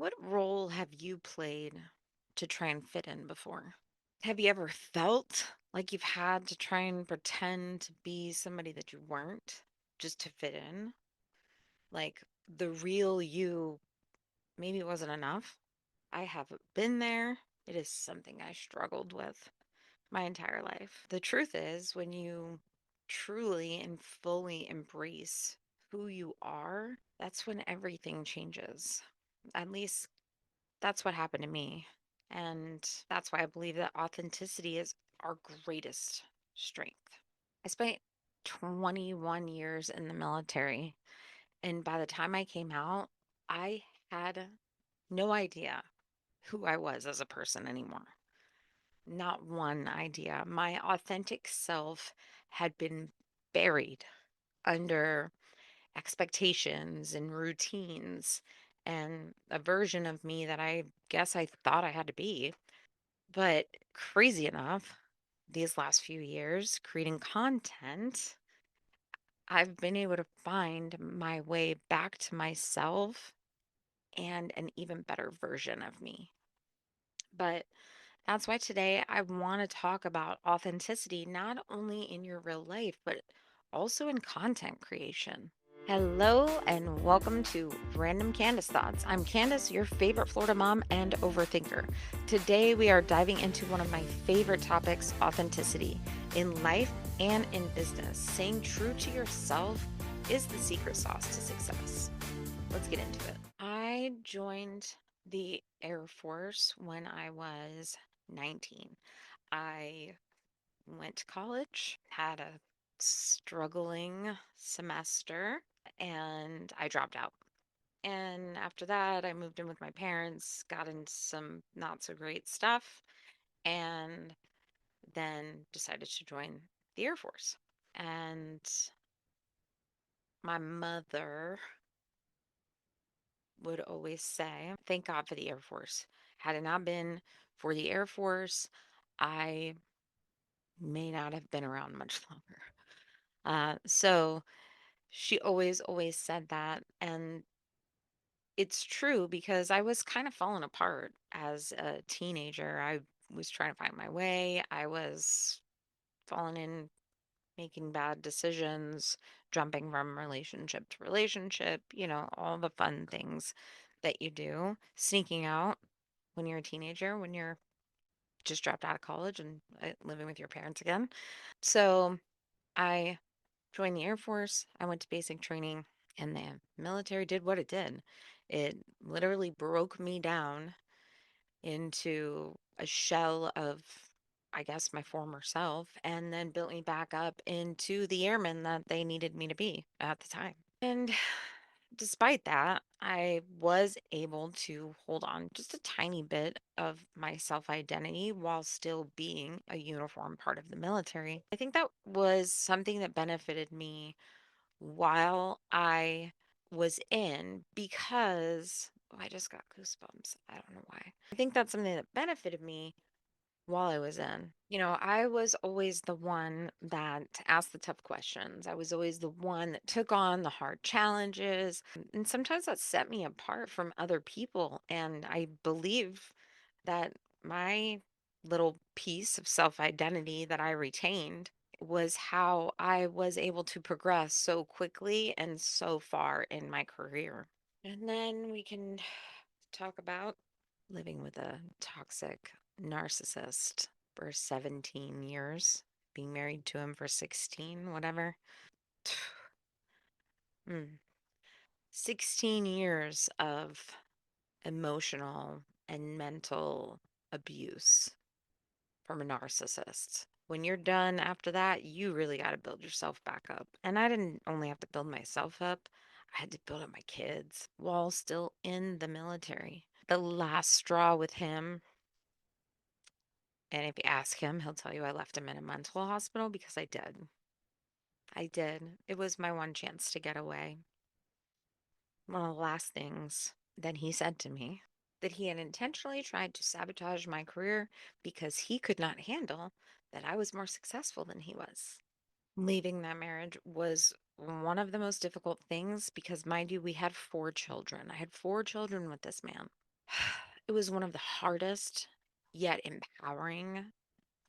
What role have you played to try and fit in before? Have you ever felt like you've had to try and pretend to be somebody that you weren't just to fit in? Like the real you maybe wasn't enough? I have been there. It is something I struggled with my entire life. The truth is, when you truly and fully embrace who you are, that's when everything changes. At least that's what happened to me. And that's why I believe that authenticity is our greatest strength. I spent 21 years in the military. And by the time I came out, I had no idea who I was as a person anymore. Not one idea. My authentic self had been buried under expectations and routines and a version of me that I guess I thought I had to be. But crazy enough, these last few years creating content, I've been able to find my way back to myself and an even better version of me. But that's why today I want to talk about authenticity, not only in your real life, but also in content creation. Hello and welcome to Random Candace Thoughts. I'm Candace, your favorite Florida mom and overthinker. Today we are diving into one of my favorite topics, authenticity, in life and in business. Staying true to yourself is the secret sauce to success. Let's get into it. I joined the Air Force when I was 19. I went to college, had a struggling semester, and I dropped out. And after that, I moved in with my parents, got into some not so great stuff, and then decided to join the Air Force. And my mother would always say, thank God for the Air Force. Had it not been for the Air Force, I may not have been around much longer. So she always said that. And it's true because I was kind of falling apart as a teenager. I was trying to find my way. I was falling in, making bad decisions, jumping from relationship to relationship, all the fun things that you do, sneaking out when you're a teenager, when you're just dropped out of college and living with your parents again. So I joined the Air Force. I went to basic training, and the military did what it did. It literally broke me down into a shell of, I guess, my former self, and then built me back up into the airman that they needed me to be at the time. And despite that, I was able to hold on just a tiny bit of my self identity while still being a uniform part of the military. I think that was something that benefited me while I was in because I just got goosebumps. I don't know why. I think that's something that benefited me while I was in. I was always the one that asked the tough questions. I was always the one that took on the hard challenges. And sometimes that set me apart from other people. And I believe that my little piece of self identity that I retained was how I was able to progress so quickly and so far in my career. And then we can talk about living with a toxic narcissist for 17 years, being married to him for 16, whatever. Mm. 16 years of emotional and mental abuse from a narcissist. When you're done after that, you really got to build yourself back up. And I didn't only have to build myself up, I had to build up my kids while still in the military. The last straw with him, and if you ask him, he'll tell you I left him in a mental hospital because I did. I did. It was my one chance to get away. One of the last things that he said to me, that he had intentionally tried to sabotage my career because he could not handle that I was more successful than he was. Leaving that marriage was one of the most difficult things because, mind you, we had 4 children. I had 4 children with this man. It was one of the hardest yet empowering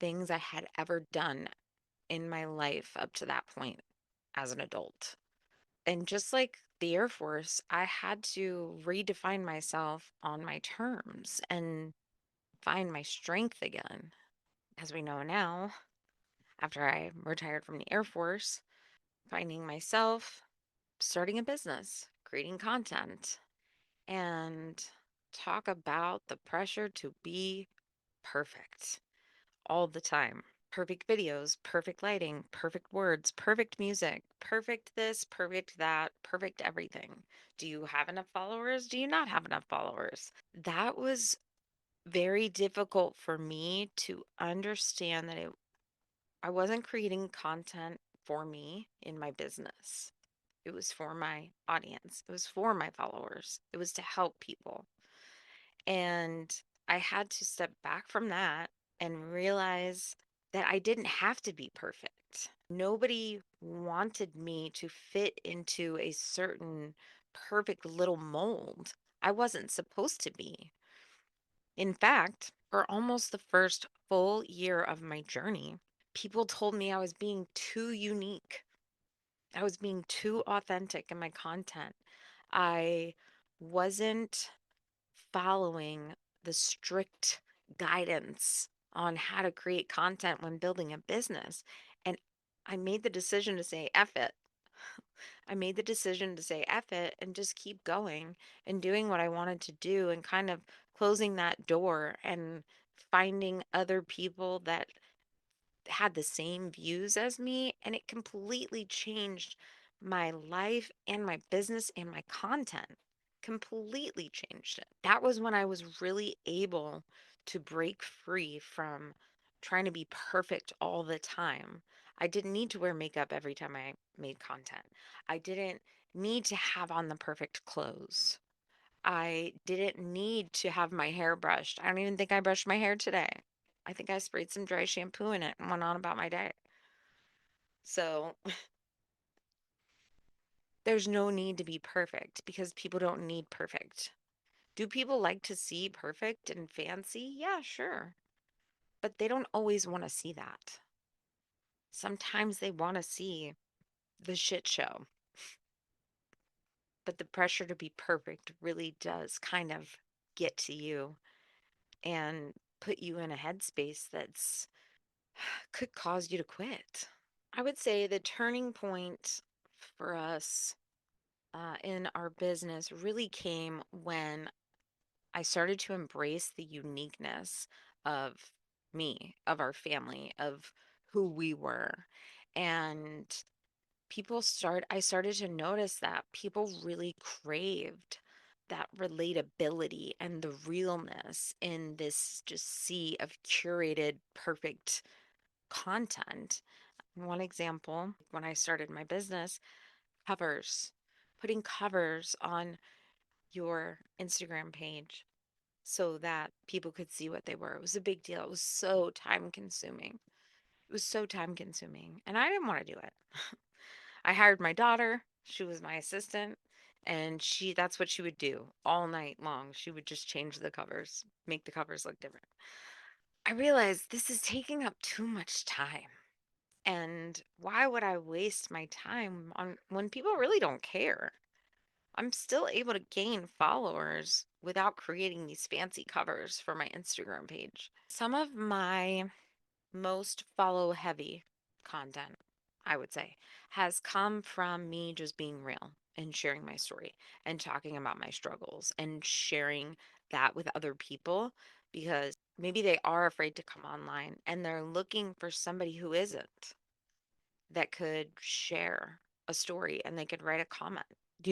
things I had ever done in my life up to that point as an adult. And just like the Air Force, I had to redefine myself on my terms and find my strength again. As we know now, after I retired from the Air Force, finding myself, starting a business, creating content, and talk about the pressure to be perfect all the time. Perfect videos, perfect lighting, perfect words, perfect music, perfect this, perfect that, perfect everything. Do you have enough followers? Do you not have enough followers? That was very difficult for me to understand that I wasn't creating content for me in my business. It was for my audience. It was for my followers. It was to help people. And I had to step back from that and realize that I didn't have to be perfect. Nobody wanted me to fit into a certain perfect little mold. I wasn't supposed to be. In fact, for almost the first full year of my journey, people told me I was being too unique. I was being too authentic in my content. I wasn't following the strict guidance on how to create content when building a business. And I made the decision to say, F it. I made the decision to say, F it, and just keep going and doing what I wanted to do and kind of closing that door and finding other people that had the same views as me, and it completely changed my life and my business and my content. Completely changed it. That was when I was really able to break free from trying to be perfect all the time. I didn't need to wear makeup every time I made content. I didn't need to have on the perfect clothes. I didn't need to have my hair brushed. I don't even think I brushed my hair today. I think I sprayed some dry shampoo in it and went on about my day. So there's no need to be perfect because people don't need perfect. Do people like to see perfect and fancy? Yeah, sure. But they don't always want to see that. Sometimes they want to see the shit show. But the pressure to be perfect really does kind of get to you and put you in a headspace that's could cause you to quit. I would say the turning point for us in our business really came when I started to embrace the uniqueness of me, of our family, of who we were. And I started to notice that people really craved that relatability and the realness in this just sea of curated, perfect content. One example, when I started my business, covers, putting covers on your Instagram page so that people could see what they were. It was a big deal. It was so time consuming. It was so time consuming. And I didn't want to do it. I hired my daughter. She was my assistant. And that's what she would do all night long. She would just change the covers, make the covers look different. I realized this is taking up too much time. And why would I waste my time on when people really don't care? I'm still able to gain followers without creating these fancy covers for my Instagram page. Some of my most follow heavy content, I would say, has come from me just being real and sharing my story and talking about my struggles and sharing that with other people because maybe they are afraid to come online and they're looking for somebody who isn't that could share a story and they could write a comment.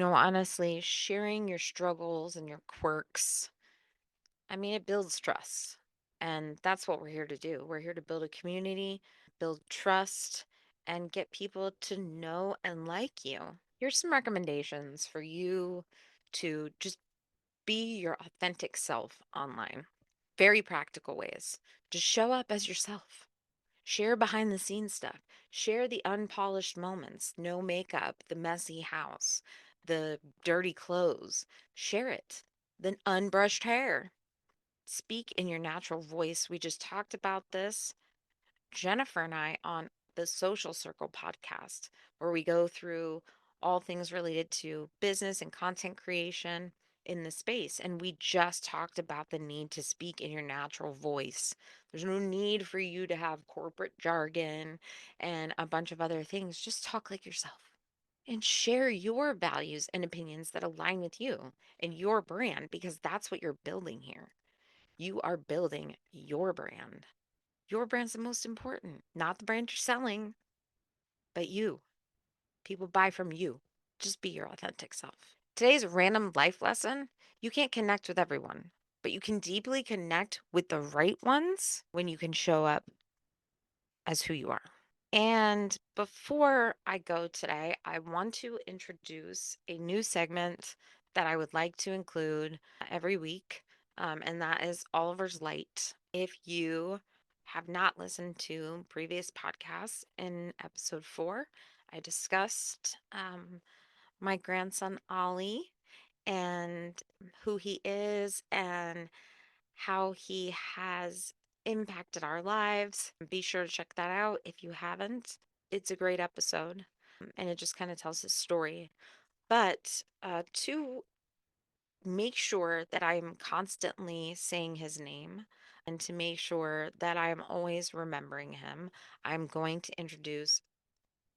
Honestly, sharing your struggles and your quirks, I mean, it builds trust. And that's what we're here to do. We're here to build a community, build trust, and get people to know and like you. Here's some recommendations for you to just be your authentic self online. Very practical ways. Just show up as yourself. Share behind the scenes stuff. Share the unpolished moments, no makeup, the messy house, the dirty clothes. Share it. than unbrushed hair. Speak in your natural voice. We just talked about this, Jennifer and I, on the Social Circle podcast, where we go through all things related to business and content creation in the space. And we just talked about the need to speak in your natural voice. There's no need for you to have corporate jargon and a bunch of other things. Just talk like yourself and share your values and opinions that align with you and your brand, because that's what you're building here. You are building your brand. Your brand's the most important, not the brand you're selling, but you. People buy from you. Just be your authentic self. Today's random life lesson: you can't connect with everyone, but you can deeply connect with the right ones when you can show up as who you are. And before I go today, I want to introduce a new segment that I would like to include every week, and that is Oliver's Light. If you have not listened to previous podcasts, in episode 4, I discussed my grandson Ollie and who he is and how he has impacted our lives. Be sure to check that out if you haven't. It's a great episode, and it just kind of tells his story. But to make sure that I'm constantly saying his name and to make sure that I'm always remembering him, I'm going to introduce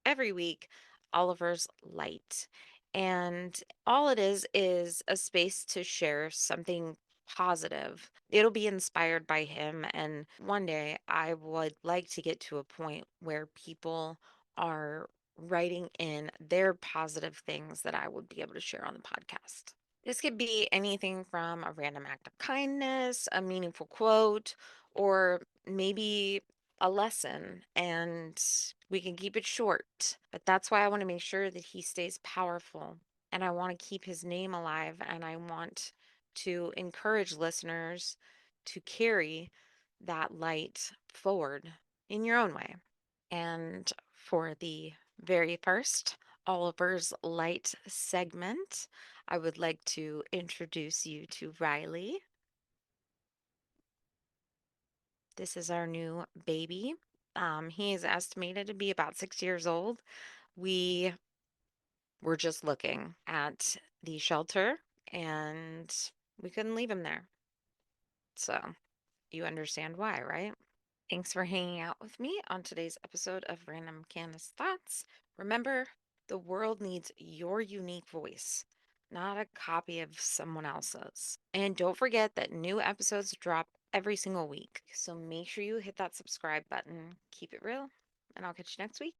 every week Oliver's Light. And all it is a space to share something positive. It'll be inspired by him. And one day I would like to get to a point where people are writing in their positive things that I would be able to share on the podcast. This could be anything from a random act of kindness, a meaningful quote, or maybe a lesson, and we can keep it short. But that's why I want to make sure that he stays powerful, and I want to keep his name alive, and I want to encourage listeners to carry that light forward in your own way. And for the very first Oliver's Light segment, I would like to introduce you to Riley. This is our new baby. He is estimated to be about 6 years old. We were just looking at the shelter and we couldn't leave him there. So you understand why, right? Thanks for hanging out with me on today's episode of Random Candace Thoughts. Remember, the world needs your unique voice, not a copy of someone else's. And don't forget that new episodes drop every single week. So make sure you hit that subscribe button. Keep it real, and I'll catch you next week.